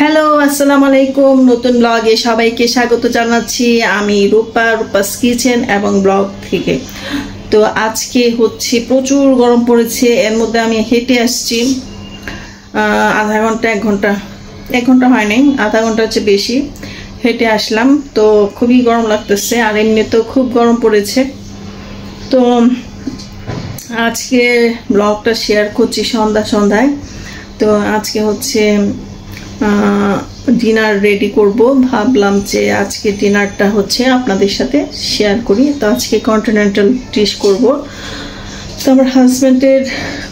Hello আসসালামু আলাইকুম নতুন ব্লগে সবাইকে স্বাগত জানাচ্ছি আমি রূপাস কিচেন এবং ব্লগ থেকে। তো আজকে হচ্ছে প্রচুর গরম পড়েছে, এর মধ্যে আমি হেঁটে আসছি আধা ঘন্টা এক ঘন্টা হয় নাই, আধা ঘন্টা হচ্ছে বেশি হেঁটে আসলাম। তো খুবই গরম লাগতেছে, আর এমনি তো খুব গরম পড়েছে। তো আজকে ব্লগটা শেয়ার করছি সন্ধ্যায়। তো আজকে হচ্ছে ডিনার রেডি করব, ভাবলাম যে আজকে ডিনারটা হচ্ছে আপনাদের সাথে শেয়ার করি। তো আজকে কন্টিনেন্টাল ডিশ করব। তো আমার হাজব্যান্ডের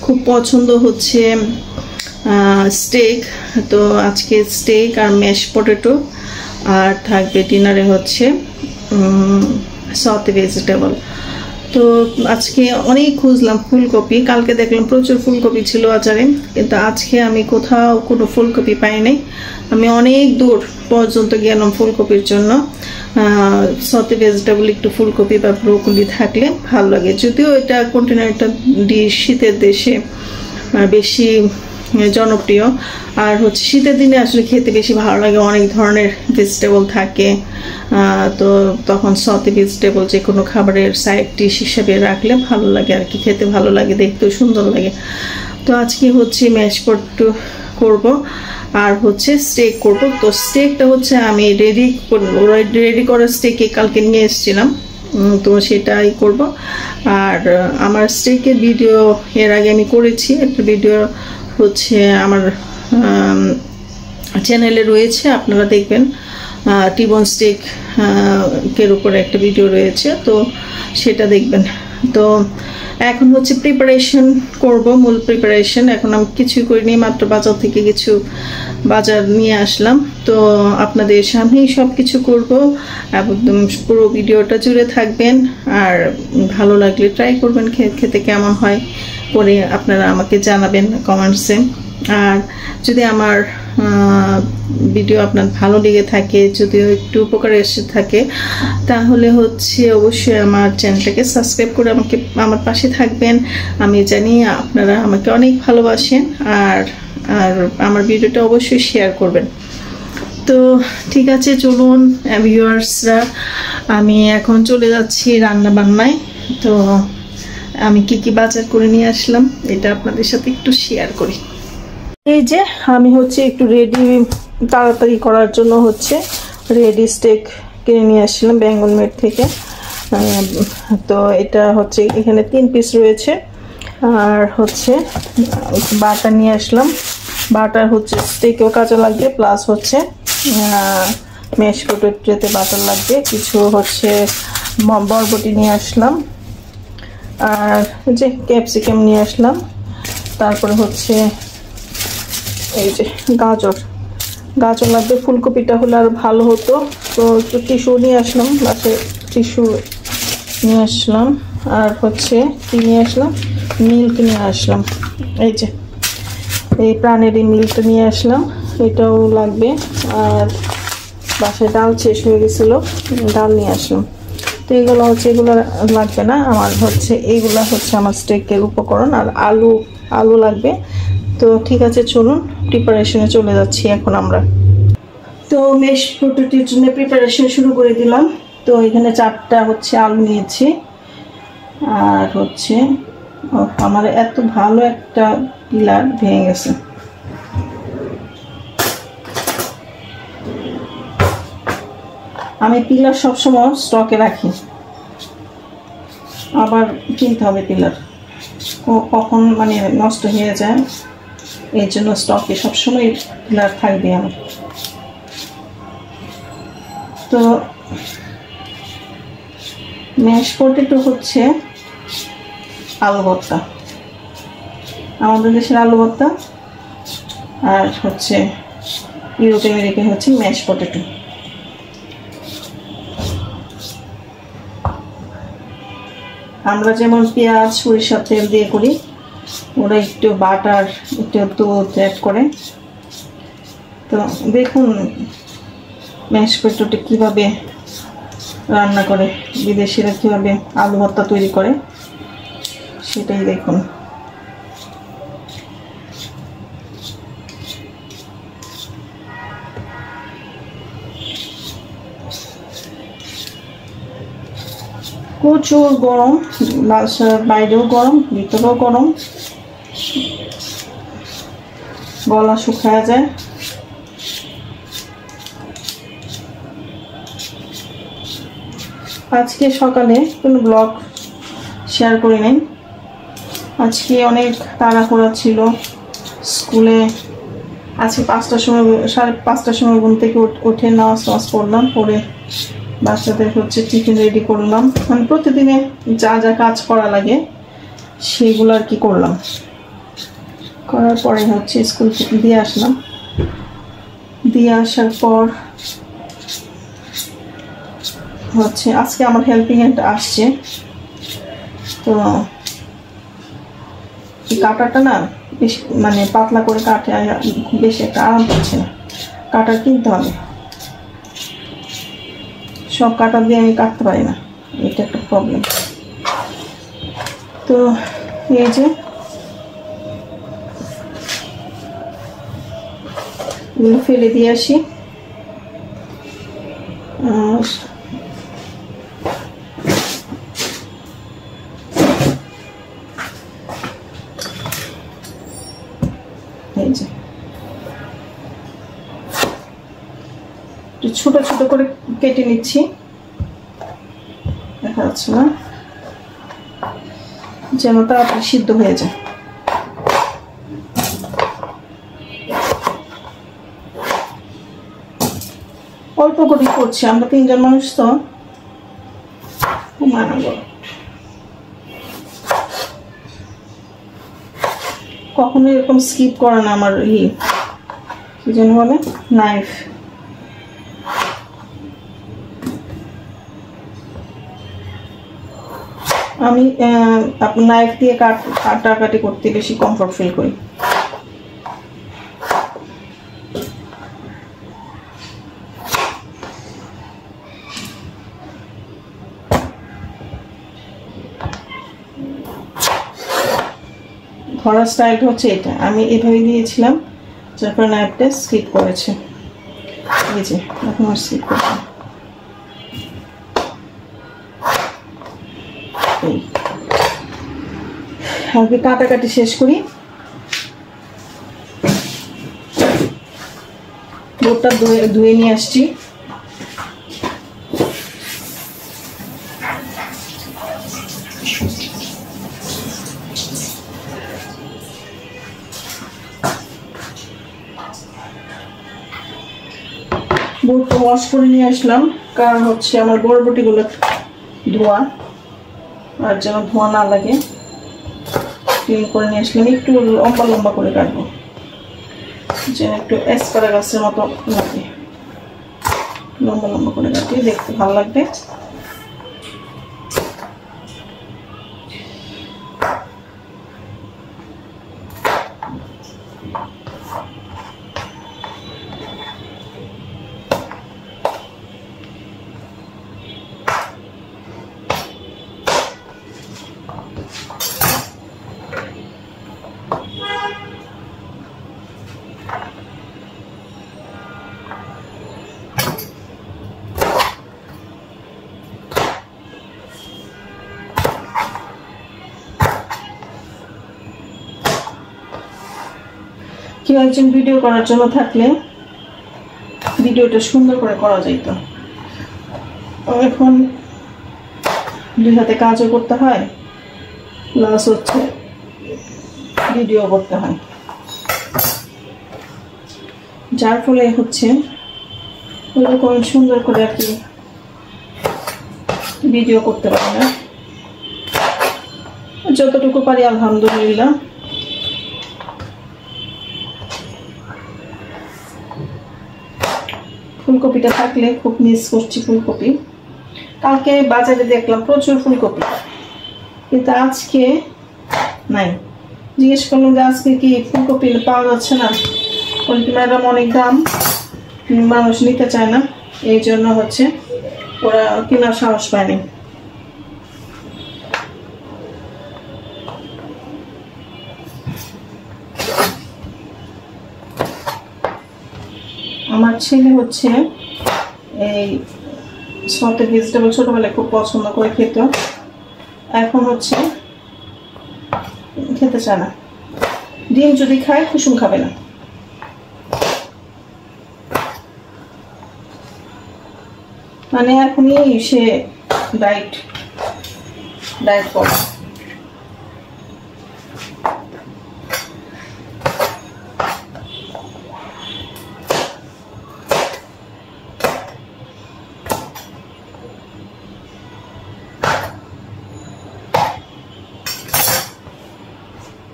খুব পছন্দ হচ্ছে স্টেক, তো আজকে স্টেক আর ম্যাশ পটেটো, আর থাকবে ডিনারে হচ্ছে সতে ভেজিটেবল। তো আজকে অনেক খুঁজলাম ফুলকপি, কালকে দেখলাম প্রচুর ফুলকপি ছিল আচারে, কিন্তু আজকে আমি কোথাও কোনো ফুলকপি পাই নাই। আমি অনেক দূর পর্যন্ত গেলাম ফুলকপির জন্য। সতে ভেজিটেবল একটু ফুলকপি বা ব্রোকলি থাকলে ভালো লাগে, যদিও এটা কন্টিনেন্টাল ডিশ, শীতের দেশে বেশি জনপ্রিয়। আর হচ্ছে শীতের দিনে আসলে খেতে বেশি ভালো লাগে, অনেক ধরনের ভেজিটেবল থাকে। তো তখন সতে ভেজিটেবল যে কোনো খাবারের সাইড ডিশ হিসেবে রাখলে ভালো লাগে আর কি, খেতে ভালো লাগে, দেখতেও সুন্দর লাগে। তো আজকে হচ্ছে ম্যাশ পটেটো করব আর হচ্ছে স্টেক করব। তো স্টেকটা হচ্ছে আমি রেডি করা স্টেকে কালকে নিয়ে এসেছিলাম, তো সেটাই করব। আর আমার স্টেকের ভিডিও এর আগে আমি করেছি, একটা ভিডিও হচ্ছে আমার চ্যানেলে রয়েছে, আপনারা দেখবেন। টিবন স্টেক এর উপরে একটা ভিডিও রয়েছে, তো সেটা দেখবেন। তো এখন হচ্ছে প্রিপারেশন করব, মূল প্রিপারেশন। এখন আমি কিছুই করিনি, মাত্র বাজার থেকে কিছু বাজার নিয়ে আসলাম। তো আপনাদের সামনেই সব কিছু করবো, একদম পুরো ভিডিওটা জুড়ে থাকবেন। আর ভালো লাগলে ট্রাই করবেন, খেতে কেমন হয় করে আপনারা আমাকে জানাবেন কমেন্টসে। আর যদি আমার ভিডিও আপনার ভালো লেগে থাকে, যদিও একটু উপকারে এসে থাকে, তাহলে হচ্ছে অবশ্যই আমার চ্যানেলটাকে সাবস্ক্রাইব করে আমার পাশে থাকবেন। আমি জানি আপনারা আমাকে অনেক ভালোবাসেন, আর আমার ভিডিওটা অবশ্যই শেয়ার করবেন। তো ঠিক আছে, চলুন ভিউয়ার্সরা, আমি এখন চলে যাচ্ছি রান্না বান্নায়। তো আমি কি বাজার করে নিয়ে আসলাম এটা আপনাদের সাথে একটু শেয়ার করি। এই যে আমি হচ্ছে একটু তাড়াতাড়ি করার জন্য হচ্ছে রেডি স্টেক কিনে নিয়ে আসলাম বেঙ্গল মেড থেকে। তো এটা হচ্ছে এখানে 3 পিস রয়েছে। আর হচ্ছে বাটার নিয়ে আসলাম, বাটার হচ্ছে স্টেকেও কাজে লাগবে, প্লাস হচ্ছে ম্যাশ পটেটোতে বাটার লাগবে। কিছু হচ্ছে বরবটি নিয়ে আসলাম, আর যে ক্যাপসিকাম নিয়ে আসলাম। তারপরে হচ্ছে এই যে গাজর লাগবে। ফুলকপিটা হলে আর ভালো হতো, তো একটু টিস্যু নিয়ে আসলাম, বাসে টিস্যু নিয়ে আসলাম। আর হচ্ছে কি নিয়ে আসলাম, মিল্ক নিয়ে আসলাম। এই যে এই প্রাণের এই মিল্কটা নিয়ে আসলাম, এটাও লাগবে। আর বাসায় ডাল শেষ হয়ে গেছিলো, ডাল নিয়ে আসলাম। তো এগুলো লাগবে না আমার, হচ্ছে এইগুলা হচ্ছে আমার স্টেকের উপকরণ। আর আলু লাগবে। তো ঠিক আছে, চলুন প্রিপারেশনে চলে যাচ্ছি এখন আমরা। তো ম্যাশ পটেটোর জন্য প্রিপারেশন শুরু করে দিলাম। তো এখানে 4টা হচ্ছে আলু নিয়েছি। আর হচ্ছে আমার এত ভালো একটা পিলার ভেঙে গেছে। আমি পিলার সবসময় স্টকে রাখি, আবার কিনতে হবে পিলার, কখন মানে নষ্ট হয়ে যায়, এই জন্য স্টকে সবসময় পিলার থাকবে আমার। তো ম্যাশ পটেটো হচ্ছে আলু ভর্তা, আমাদের দেশের আলু ভর্তা। আর হচ্ছে ইউরোপ আমেরিকায় হচ্ছে ম্যাশ পটেটো। আমরা যেমন পেঁয়াজ সরিষার তেল দিয়ে করি, ওরা একটু বাটার একটু দুধ অ্যাড করে। তো দেখুন ম্যাশ পটেটো কীভাবে রান্না করে, বিদেশিরা কীভাবে আলু ভর্তা তৈরি করে সেটাই দেখুন। প্রচুর গরম, বাইরেও গরম, ভিতরেও গরম, গলা শুকায় যায়। আজকে সকালে কোনো ব্লগ শেয়ার করি নাই, আজকে অনেক তাড়াহুড়া ছিল স্কুলে। আজকে 5টার সময়, 5:30টার সময় ঘুম থেকে উঠে নামাজ পড়লাম, পড়ে বাচ্চাদের হচ্ছে টিফিন রেডি করলাম। মানে প্রতিদিনে যা যা কাজ করা লাগে সেগুলো আর কি করলাম। করার পরে হচ্ছে স্কুল থেকে দিয়ে আসলাম। দিয়ে আসার পর হচ্ছে আজকে আমার হেল্পিং হ্যান্ড আসছে, তো এই কাটারটা না বেশি মানে পাতলা করে কাটে, বেশি একটা আরাম পাচ্ছে না, কাটার কিনতে হবে। সব কাটার দিয়ে আমি কাটতে পারি না, এটা একটা প্রবলেম। তো এই যে এগুলো ফেলে দিয়ে আসি। এই যে ছোট ছোট করে কেটে নিচ্ছি, দেখা যাচ্ছে না, যেন তাড়াতাড়ি সিদ্ধ হয়ে যায়। অল্প করে করছি, আমরা 3 জন মানুষ তো মানাবো। কখনো এরকম স্কিপ করে না আমার কি যেন বলে নাইফ। আমি নাইফ দিয়ে কাটাকাটি করতে বেশি কমফর্ট ফিল করি। ধরার স্টাইলটা হচ্ছে এটা, আমি এভাবে দিয়েছিলাম, যার পরে নাইফটা স্লিপ করেছে। এই যে এখন আর স্লিপ করছে। আগে কাটাকাটি শেষ করি। বোটটা ধুয়ে নিয়ে আসছি। বোটটা ওয়াশ করে নিয়ে আসলাম, কারণ হচ্ছে আমার বরবটিগুলো ধোয়া, আর যেন ধোয়া না লাগে ক্লিন করে নিয়ে আসলাম। একটু লম্বা লম্বা করে কাটবো, যেন একটু অ্যাসপারাগাসের মতো লাগে, লম্বা লম্বা করে কাটি, দেখতে ভালো লাগবে। কেউ একজন ভিডিও করার জন্য থাকলে ভিডিওটা সুন্দর করে করা যেত। এখন 2 হাতে কাজও করতে হয়, প্লাস হচ্ছে ভিডিও করতে হয়, যার ফলে হচ্ছে ওরকম সুন্দর করে আর কি ভিডিও করতে পারি না। যতটুকু পারি আলহামদুলিল্লাহ। ফুলকপিটা থাকলে খুব মিস করছি ফুলকপি। কালকে বাজারে দেখলাম প্রচুর ফুলকপি, কিন্তু আজকে নাই। জিজ্ঞেস করলাম যে আজকে কি ফুলকপি পাওয়া যাচ্ছে না, কি ম্যাডাম অনেক দাম, মানুষ নিতে চায় না, এই জন্য হচ্ছে ওরা কেনার সাহস পায়নি। আমার ছেলে হচ্ছে এই সতেজ ভেজিটেবল ছোটবেলায় খুব পছন্দ করে খেত, এখন হচ্ছে খেতে চায় না, ডিম যদি খায় কুসুম খাবে না। মানে এখনই সে ডায়েট করে।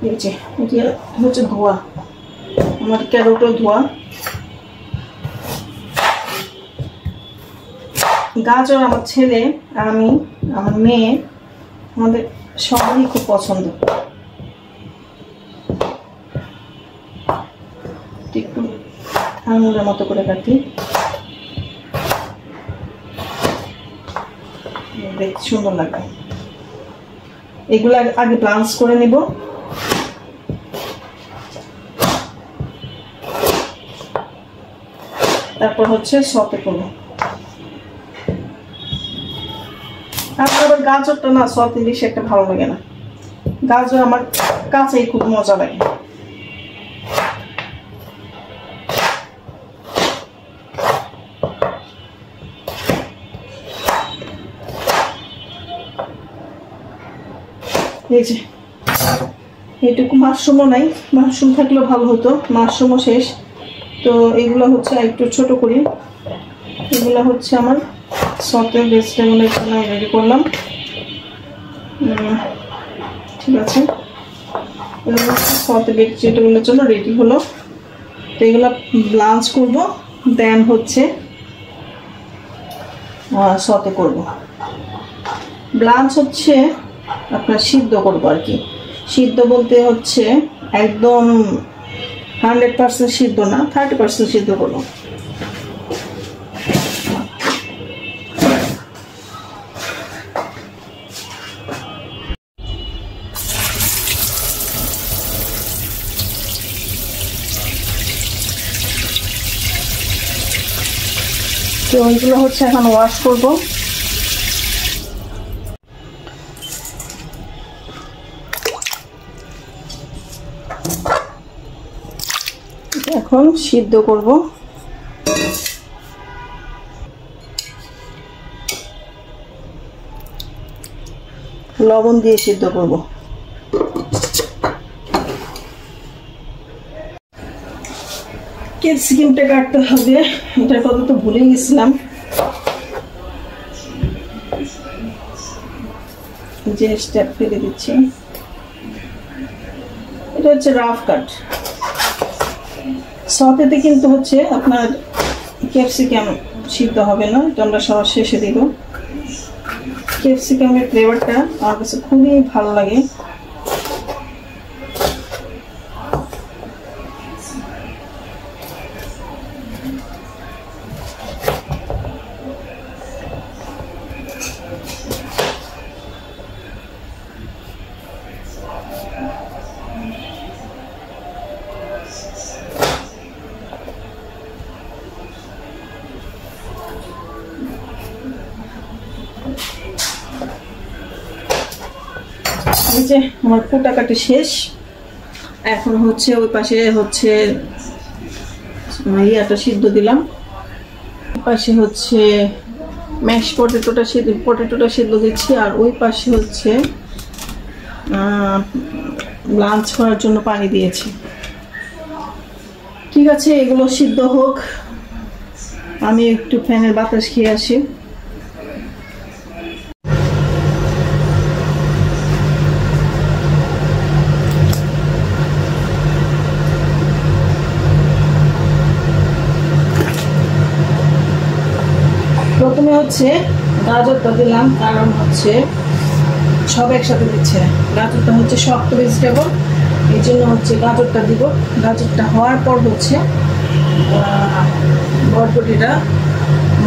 এই যে এটা হচ্ছে ধোয়া, আমার ক্যারোটও ধোয়া। গাজর আমার ছেলে, আমি, আমার মেয়ে, আমাদের সবারই খুব পছন্দ। একটু আঙুলের মতো করে কাটি, দেখতে সুন্দর লাগবে। এগুলো আগে ব্লাঞ্চ করে নিব, তারপর হচ্ছে সতে করবো। আবার গাজরটা না সতে বেশি একটা ভালো লাগে না, গাজর আমার কাঁচাই খুব মজা লাগে। এই যে এইটুকু মাশরুমও নাই, মাশরুম থাকলেও ভালো হতো, মাশরুমও শেষ। তো এগুলো হচ্ছে একটু ছোট করি। এগুলো হচ্ছে আমার সতে ভেজিটেবলের জন্য রেডি করলাম। ঠিক আছে, এগুলো হচ্ছে সতে ভেজিটেবলের জন্য রেডি হলো। তো এগুলো ব্লাঞ্চ করব, দেন হচ্ছে সতে করব। ব্লাঞ্চ হচ্ছে আপনার সিদ্ধ করবো আর কি। সিদ্ধ বলতে হচ্ছে একদম 100% সিদ্ধ না, 30% সিদ্ধ করবো। তো ওইগুলো হচ্ছে এখন ওয়াশ করবো। এখন সিদ্ধ করব। লবণ দিয়ে সিদ্ধ করব। ক্যাপসিকামটা কাটতে হবে, এটার কথা তো ভুলে গেছিলাম। জিনিসটা ফেলে দিচ্ছি। এটা হচ্ছে রাফ কাট। সতেতে কিন্তু হচ্ছে আপনার ক্যাপসিকাম সিদ্ধ হবে না, এটা আমরা সবার শেষে দিব। ক্যাপসিকামের ফ্লেভারটা আমার কাছে খুবই ভালো লাগে। এই যে আমার কুটাকাটি শেষ। এখন হচ্ছে ওই পাশে হচ্ছে ইয়াটা সিদ্ধ দিলাম, ওই পাশে হচ্ছে ম্যাশ পটেটোটা সিদ্ধ দিচ্ছি, আর ওই পাশে হচ্ছে লাঞ্চ করার জন্য পানি দিয়েছি। ঠিক আছে, এগুলো সিদ্ধ হোক, আমি একটু ফ্যানের বাতাস খেয়ে আসি। প্রথমে হচ্ছে গাজরটা দিলাম, কারণ হচ্ছে সব একসাথে দিচ্ছে। গাজরটা হচ্ছে শক্ত ভেজিটেবল, এই জন্য হচ্ছে গাজরটা দিব। গাজরটা হওয়ার পর হচ্ছে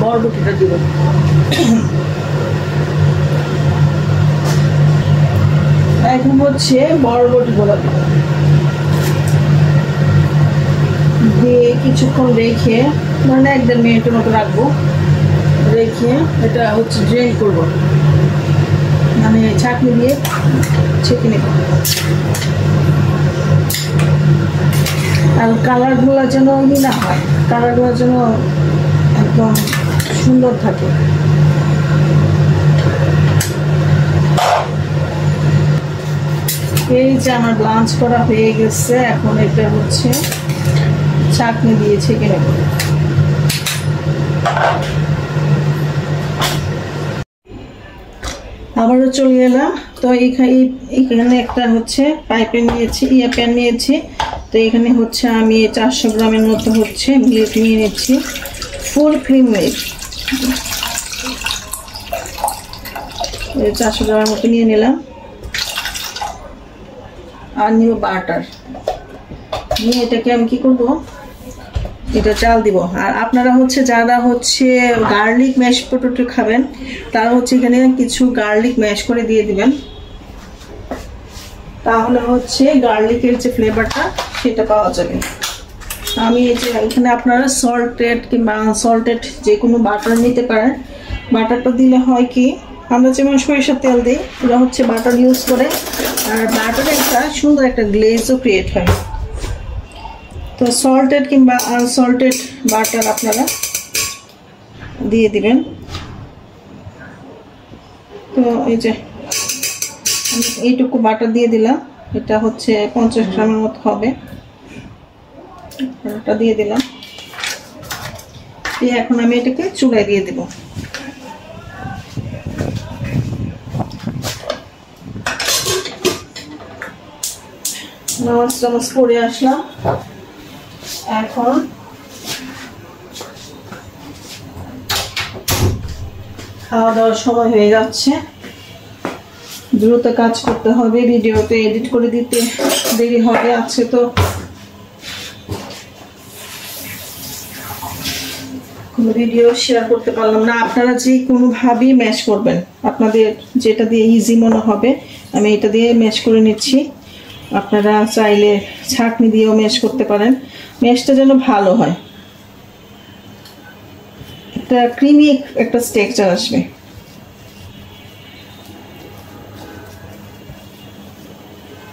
বরবটিটা দিব। এখন হচ্ছে বরবটি গুলো দিব, দিয়ে কিছুক্ষণ রেখে, মানে 1-1.5 মিনিটের মতো রাখবো। রেখে এটা হচ্ছে ড্রেন করবো, আমি ছাঁকনি দিয়ে ছেঁকে নেব। আর কালারগুলো যেন না হয়, কালারগুলো যেন একদম সুন্দর থাকে। এই যে আমার ব্লাঞ্চ করা হয়ে গেছে, এখন এটা হচ্ছে ছাঁকনি দিয়ে ছেঁকে নেব। আবারও চলে এলাম। তো এখানে একটা হচ্ছে পাইপে নিয়েছি, প্যান নিয়েছি। তো এখানে হচ্ছে আমি 400 গ্রামের মতো হচ্ছে মিল্ক নিয়ে নিচ্ছি, ফুল ক্রিম মিল্ক। 400 গ্রামের মতো নিয়ে নিলাম। আর নিব বাটার, নিয়ে এটাকে আমি কি করব, এটা চাল দিব। আর আপনারা হচ্ছে যারা হচ্ছে গার্লিক ম্যাশ পটেটো খাবেন তারা হচ্ছে এখানে কিছু গার্লিক ম্যাশ করে দিয়ে দিবেন, তাহলে হচ্ছে গার্লিকের যে ফ্লেভারটা সেটা পাওয়া যাবে। আমি এই যে এখানে আপনারা সল্টেড কিংবা আনসল্টেড যে কোনো বাটার নিতে পারেন। বাটারটা দিলে হয় কি, আমরা যেমন সরিষার তেল দিই, ওরা হচ্ছে বাটার ইউজ করে, আর বাটারে একটা সুন্দর একটা গ্লেজও ক্রিয়েট হয়। তো সল্টেড কিংবা আনসল্টেড বাটার আপনারা দিয়ে দিবেন। তো এই যে আমি এইটুকু বাটার দিয়ে দিলাম, এটা হচ্ছে 50 গ্রামের মতো হবে, এটা দিয়ে দিলাম। এখন আমি এটাকে চুলায় দিয়ে দেব। নামাজ পড়ে আসলাম, এখন খাওয়া দাওয়ার সময় হয়ে যাচ্ছে, দ্রুত কাজ করতে হবে, ভিডিওতে এডিট করে দিতে দেরি হবে। আজকে তো কোনো ভিডিও শেয়ার করতে পারলাম না। আপনারা যে কোনোভাবেই ম্যাশ করবেন, আপনাদের যেটা দিয়ে ইজি মনে হবে, আমি এটা দিয়ে ম্যাশ করে নিচ্ছি। আপনারা চাইলে ছাঁকনি দিয়েও ম্যাশ করতে পারেন, ম্যাশটা যেন ভালো হয়, একটা ক্রিমি একটা টেক্সচার আসবে।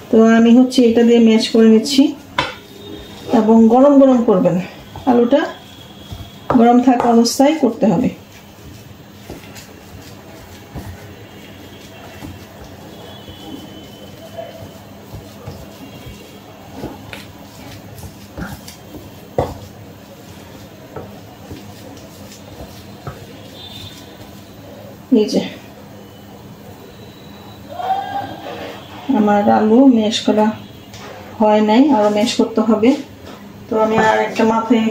তো আমি হচ্ছে এটা দিয়ে ম্যাশ করে নিচ্ছি, এবং গরম গরম করবেন, আলুটা গরম থাকা অবস্থায় করতে হবে। এই যে আমার আলু ম্যাশ করা হয় নাই, আরো ম্যাশ করতে হবে। তো আমি আর একটা মাথায়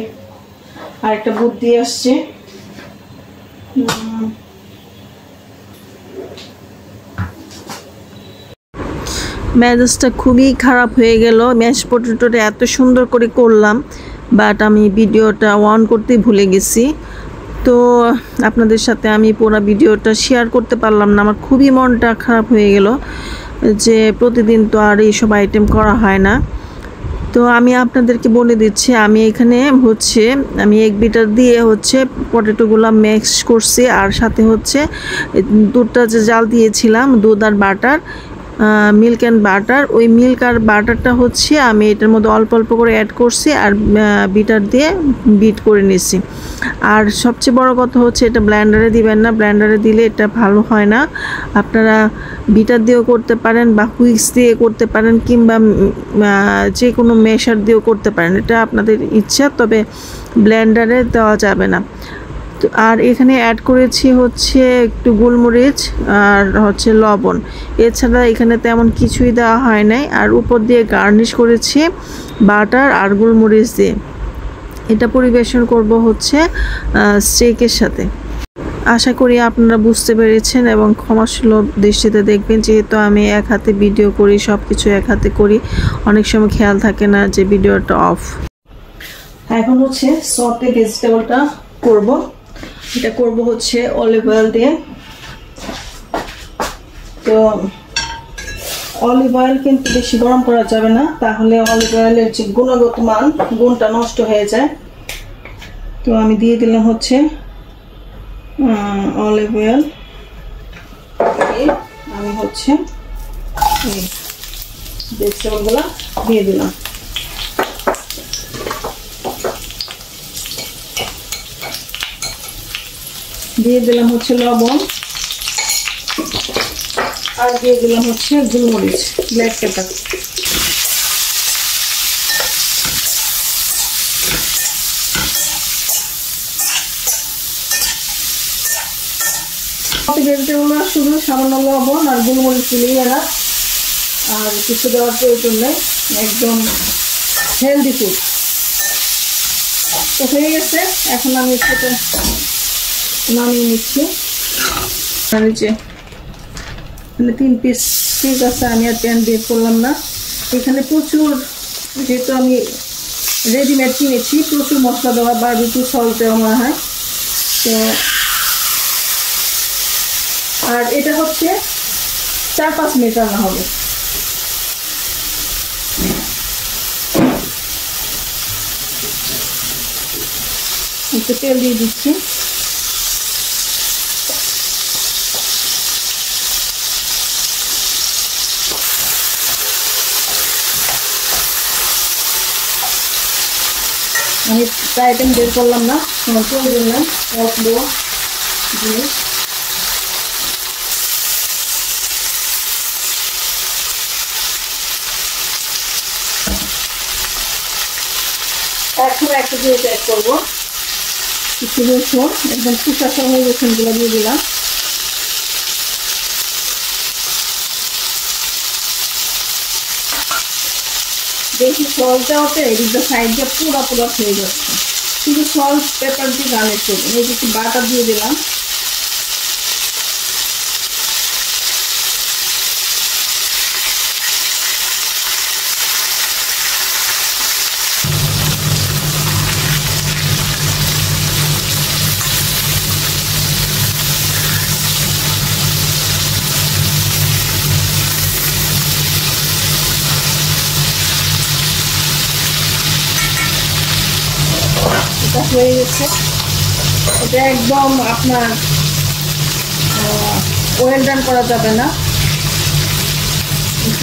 আরেকটা বুদ্ধি আসছে, মেজাজটা খুবই খারাপ হয়ে গেল। ম্যাশ পটেটোটা এত সুন্দর করে করলাম, বাট আমি ভিডিওটা অন করতে ভুলে গেছি। তো আপনাদের সাথে আমি পুরো ভিডিওটা শেয়ার করতে পারলাম না। আমার খুবই মনটা খারাপ হয়ে গেল যে প্রতিদিন তো আর এইসব আইটেম করা হয় না। তো আমি আপনাদেরকে বলে দিচ্ছি, আমি এখানে হচ্ছে আমি এগ বিটার দিয়ে হচ্ছে পটেটোগুলো মিক্স করছি, আর সাথে হচ্ছে দুধটা যে জাল দিয়েছিলাম, দুধ আর বাটার, মিল্ক অ্যান্ড বাটার, ওই মিল্ক আর বাটারটা হচ্ছে আমি এটার মধ্যে অল্প অল্প করে অ্যাড করছি, আর বিটার দিয়ে বিট করে নিছি। আর সবচেয়ে বড় কথা হচ্ছে এটা ব্লেন্ডারে দিবেন না, ব্লেন্ডারে দিলে এটা ভালো হয় না। আপনারা বিটার দিয়েও করতে পারেন, বা হুইক্স দিয়ে করতে পারেন, কিংবা যে কোনো মেশার দিয়েও করতে পারেন, এটা আপনাদের ইচ্ছা, তবে ব্লেন্ডারে দেওয়া যাবে না। আর এখানে অ্যাড করেছি হচ্ছে একটু গোলমরিচ আর হচ্ছে লবণ, এছাড়া এখানে তেমন কিছুই দেওয়া হয় নাই। আর উপর দিয়ে গার্নিশ করেছি বাটার আর গোলমরিচ দিয়ে। এটা পরিবেশন করব হচ্ছে স্টেকের সাথে। আশা করি আপনারা বুঝতে পেরেছেন এবং ক্ষমাসুলভ দৃষ্টিতে দেখবেন, যেহেতু আমি এক হাতে ভিডিও করি, সব কিছু এক হাতে করি, অনেক সময় খেয়াল থাকে না যে ভিডিওটা অফ। এখন হচ্ছে সতে ভেজিটেবলটা করব। এটা করব হচ্ছে অলিভ অয়েল দিয়ে। তো অলিভ অয়েল কিন্তু বেশি গরম করা যাবে না, তাহলে অলিভ অয়েলের যে গুণগত মান, গুণটা নষ্ট হয়ে যায়। তো আমি দিয়ে দিলাম হচ্ছে অলিভ অয়েল, আমি হচ্ছে এই ভেজিটেবলগুলো দিয়ে দিলাম। দিয়ে দিলাম হচ্ছে লবণ, আর দিয়ে দিলাম হচ্ছে গোলমরিচ, ব্ল্যাক পেপার। ভেজিটেবল শুধু সামান্য লবণ আর গোলমরিচ দিলেই এরা, আর কিছু দেওয়ার প্রয়োজন নেই, একদম হেলদি ফুড। তো হয়ে গেছে, এখন আমি সেটা নামিয়ে নিচ্ছি। আর এই যে 3 পিস ঠিক আছে, আমি আর প্যান বের করলাম না। এখানে প্রচুর, যেহেতু আমি রেডিমেড কিনেছি, প্রচুর মশলা দেওয়া, বারবিকিউ সল্ট দেওয়া মনে হয়। তো আর এটা হচ্ছে 4-5 মিনিট রান্না হবে। একটু তেল দিয়ে দিচ্ছি। আমি প্রায় টাইম বের করলাম না, তেল দিলাম অল্প জিনিস। এখন একটা দিয়ে অ্যাড করবো, কিছু রসুন, একদম সুস্বাদু হয়ে রসুনগুলো দিয়ে দিলাম। বেশি সল্ট দেওয়াতে এদিকটা সাইডটা পুরো হয়ে যাচ্ছে, শুধু সল্ট পেপার দিয়ে গার্নিশ করবো। এই যে একটু বাটার দিয়ে দিলাম। হয়ে গেছে, এটা একদম আপনার ওয়েল ডান করা যাবে না,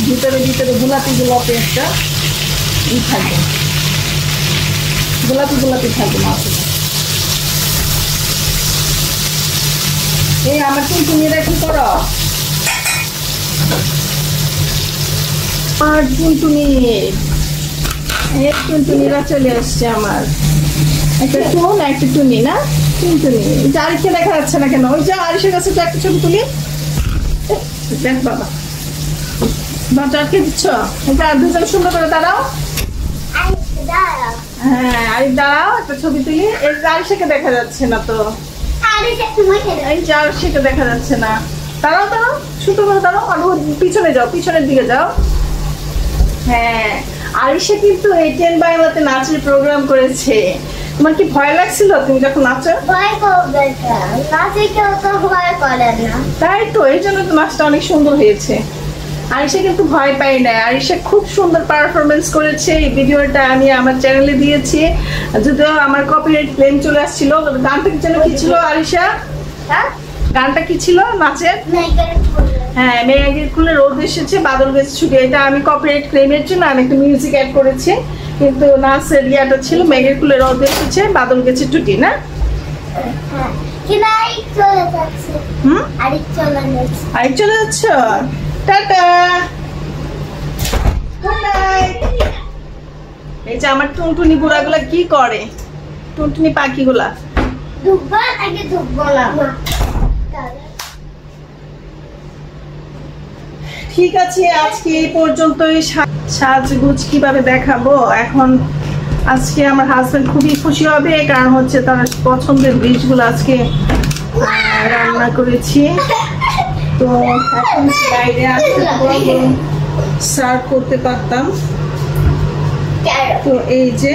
ভিতরে গোলাপি একটা থাকবে, গোলাপি থাকবে মাছটা। এই আমার টুনটুনিরা কি করো, আর টুনটুনিরা চলে আসছে আমার। একটা টুন, একটা টুনি না, টুনটুনি। আরিশকে দেখা যাচ্ছে না কেন? ওই যে আরিশের কাছে একটা ছবি তুলি। দেখ বাবা, বাচ্চাকে দিচ্ছ, এটা দুজন সুন্দর করে দাঁড়াও। হ্যাঁ আরিফ দাঁড়াও, একটা ছবি তুলি। এই আরিশকে দেখা যাচ্ছে না তো, এই যে আরিশকে দেখা যাচ্ছে না। দাঁড়াও, সুন্দর করে দাঁড়াও, আর পিছনে যাও, পিছনের দিকে যাও। হ্যাঁ, আরিশা কিন্তু ATN বাংলাতে নাচের প্রোগ্রাম করেছে। তোমার কি ভয় লাগছিল তুমি যখন নাচো? ভয় করবে না, নাচে কেউ তো ভয় করে না। তাই তো, এই জন্য তো নাচটা অনেক সুন্দর হয়েছে। আরিশা কিন্তু ভয় পাই না, আরিশা খুব সুন্দর পারফরমেন্স করেছে। এই ভিডিওটা আমি আমার চ্যানেলে দিয়েছি, যদিও আমার কপিরাইট ক্লেম চলে আসছিল। গানটা যেন কি ছিল আরিশা? হ্যাঁ, গানটা কি ছিল নাচের? হ্যাঁ, মেঘের কুলে রোদ এসেছে, বাদল গেছে ছুটি। এটা আমি কপিরাইট ক্লেমের জন্য আমি একটু মিউজিক অ্যাড করেছি, কিন্তু নাচের ইয়াটা ছিল মেঘের কুলে রোদ এসেছে, বাদল গেছে টুটি না? আরেক চলে যাচ্ছ? টাটা। এই যে আমার টুনটুনি বুড়াগুলা কি করে, টুনটুনি পাখিগুলা। ঠিক আছে, আজকে এই পর্যন্তই। সাজগুজ কিভাবে দেখাবো এখন, আজকে আমার হাজবেন্ড খুবই খুশি হবে, কারণ হচ্ছে তার পছন্দের ডিশগুলো আজকে রান্না করেছি। তো এখন বাইরে সার্ভ করতে পারতাম। তো এই যে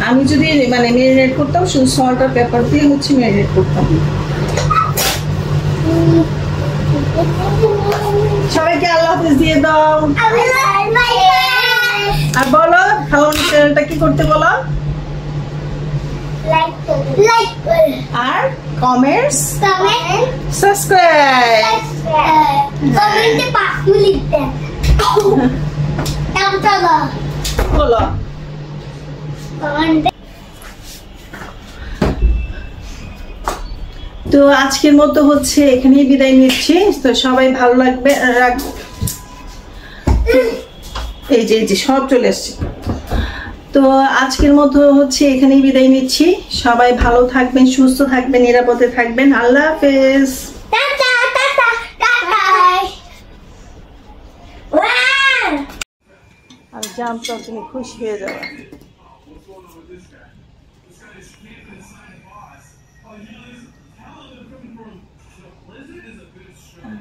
আমি যদি মানে ম্যারিনেট করতাম, শুধু সল্ট আর পেপার দিয়ে হচ্ছে ম্যারিনেট করতাম। সবাইকে আল্লাহ হাফেজ দিয়ে দাও, আর বলো খাওয়ানোর চ্যানেলটা কি করতে বলো। লাইক আর কমেন্টস কমেন্ট সাবস্ক্রাইব কমেন্টে 5 মিনিট দেন কেমন বলো কমেন্টে। তো আজকের মতো হচ্ছে এখানেই বিদায় নিচ্ছি। তো সবাই ভালো লাগবে এই যে সব চলে আসছে। তো আজকের মতো হচ্ছে এখানেই বিদায় নিচ্ছি। সবাই ভালো থাকবেন, সুস্থ থাকবেন, নিরাপদে থাকবেন। আল্লাহ হাফেজ। Tata tata tata. আমি জানতাম তুমি খুশি হয়ে যাবে।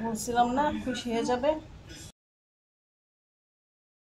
বলছিলাম না খুশি হয়ে যাবে।